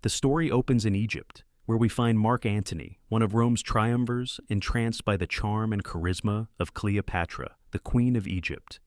The story opens in Egypt, where we find Mark Antony, one of Rome's triumvirs, entranced by the charm and charisma of Cleopatra, the Queen of Egypt.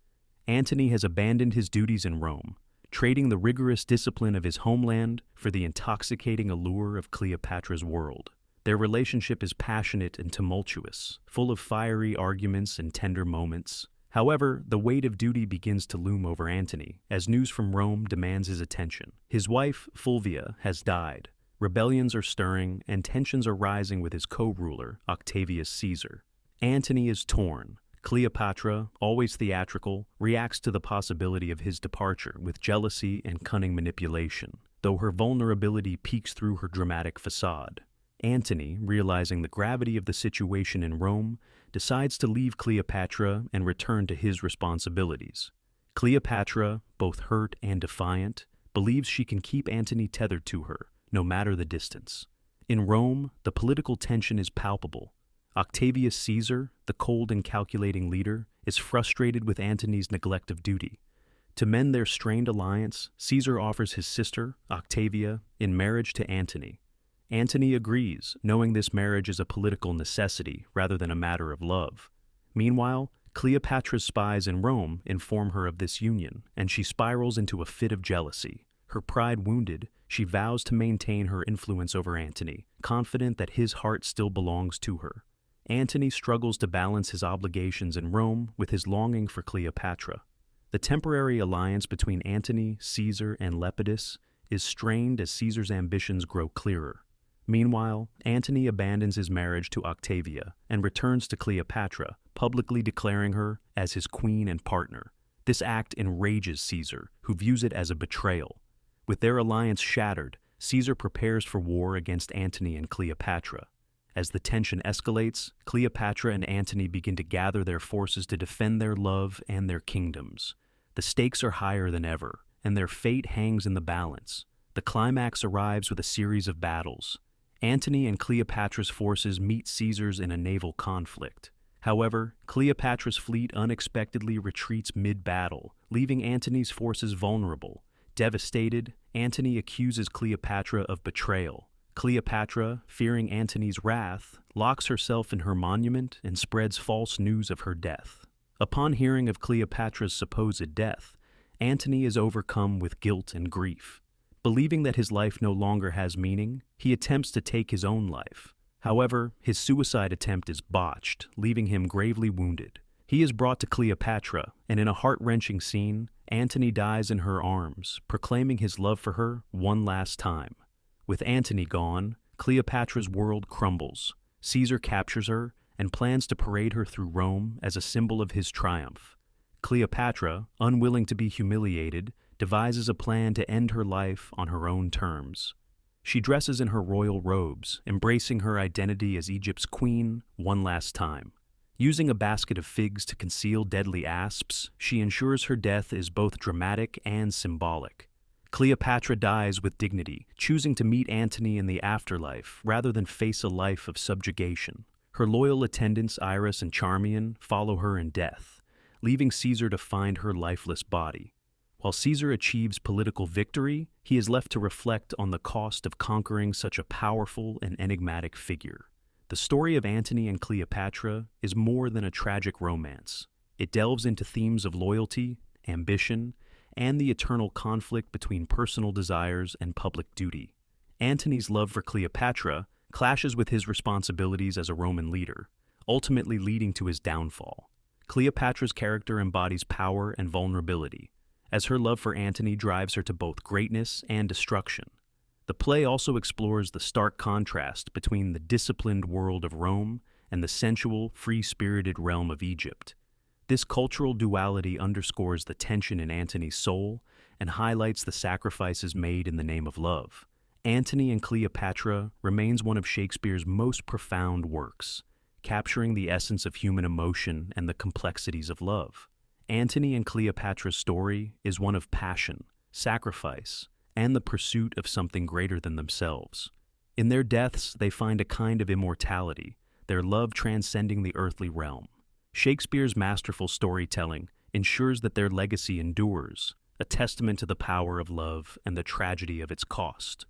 Antony has abandoned his duties in Rome, trading the rigorous discipline of his homeland for the intoxicating allure of Cleopatra's world. Their relationship is passionate and tumultuous, full of fiery arguments and tender moments. However, the weight of duty begins to loom over Antony as news from Rome demands his attention. His wife, Fulvia, has died. Rebellions are stirring, and tensions are rising with his co-ruler, Octavius Caesar. Antony is torn. Cleopatra, always theatrical, reacts to the possibility of his departure with jealousy and cunning manipulation, though her vulnerability peeks through her dramatic facade. Antony, realizing the gravity of the situation in Rome, decides to leave Cleopatra and return to his responsibilities. Cleopatra, both hurt and defiant, believes she can keep Antony tethered to her, no matter the distance. In Rome, the political tension is palpable. Octavius Caesar, the cold and calculating leader, is frustrated with Antony's neglect of duty. To mend their strained alliance, Caesar offers his sister, Octavia, in marriage to Antony. Antony agrees, knowing this marriage is a political necessity rather than a matter of love. Meanwhile, Cleopatra's spies in Rome inform her of this union, and she spirals into a fit of jealousy. Her pride wounded, she vows to maintain her influence over Antony, confident that his heart still belongs to her. Antony struggles to balance his obligations in Rome with his longing for Cleopatra. The temporary alliance between Antony, Caesar, and Lepidus is strained as Caesar's ambitions grow clearer. Meanwhile, Antony abandons his marriage to Octavia and returns to Cleopatra, publicly declaring her as his queen and partner. This act enrages Caesar, who views it as a betrayal. With their alliance shattered, Caesar prepares for war against Antony and Cleopatra. As the tension escalates, Cleopatra and Antony begin to gather their forces to defend their love and their kingdoms. The stakes are higher than ever, and their fate hangs in the balance. The climax arrives with a series of battles. Antony and Cleopatra's forces meet Caesar's in a naval conflict. However, Cleopatra's fleet unexpectedly retreats mid-battle, leaving Antony's forces vulnerable. Devastated, Antony accuses Cleopatra of betrayal. Cleopatra, fearing Antony's wrath, locks herself in her monument and spreads false news of her death. Upon hearing of Cleopatra's supposed death, Antony is overcome with guilt and grief. Believing that his life no longer has meaning, he attempts to take his own life. However, his suicide attempt is botched, leaving him gravely wounded. He is brought to Cleopatra, and in a heart-wrenching scene, Antony dies in her arms, proclaiming his love for her one last time. With Antony gone, Cleopatra's world crumbles. Caesar captures her and plans to parade her through Rome as a symbol of his triumph. Cleopatra, unwilling to be humiliated, devises a plan to end her life on her own terms. She dresses in her royal robes, embracing her identity as Egypt's queen one last time. Using a basket of figs to conceal deadly asps, she ensures her death is both dramatic and symbolic. Cleopatra dies with dignity, choosing to meet Antony in the afterlife rather than face a life of subjugation. Her loyal attendants Iris and Charmian follow her in death, leaving Caesar to find her lifeless body. While Caesar achieves political victory, he is left to reflect on the cost of conquering such a powerful and enigmatic figure. The story of Antony and Cleopatra is more than a tragic romance. It delves into themes of loyalty, ambition, and the eternal conflict between personal desires and public duty. Antony's love for Cleopatra clashes with his responsibilities as a Roman leader, ultimately leading to his downfall. Cleopatra's character embodies power and vulnerability, as her love for Antony drives her to both greatness and destruction. The play also explores the stark contrast between the disciplined world of Rome and the sensual, free-spirited realm of Egypt. This cultural duality underscores the tension in Antony's soul and highlights the sacrifices made in the name of love. Antony and Cleopatra remains one of Shakespeare's most profound works, capturing the essence of human emotion and the complexities of love. Antony and Cleopatra's story is one of passion, sacrifice, and the pursuit of something greater than themselves. In their deaths, they find a kind of immortality, their love transcending the earthly realm. Shakespeare's masterful storytelling ensures that their legacy endures, a testament to the power of love and the tragedy of its cost.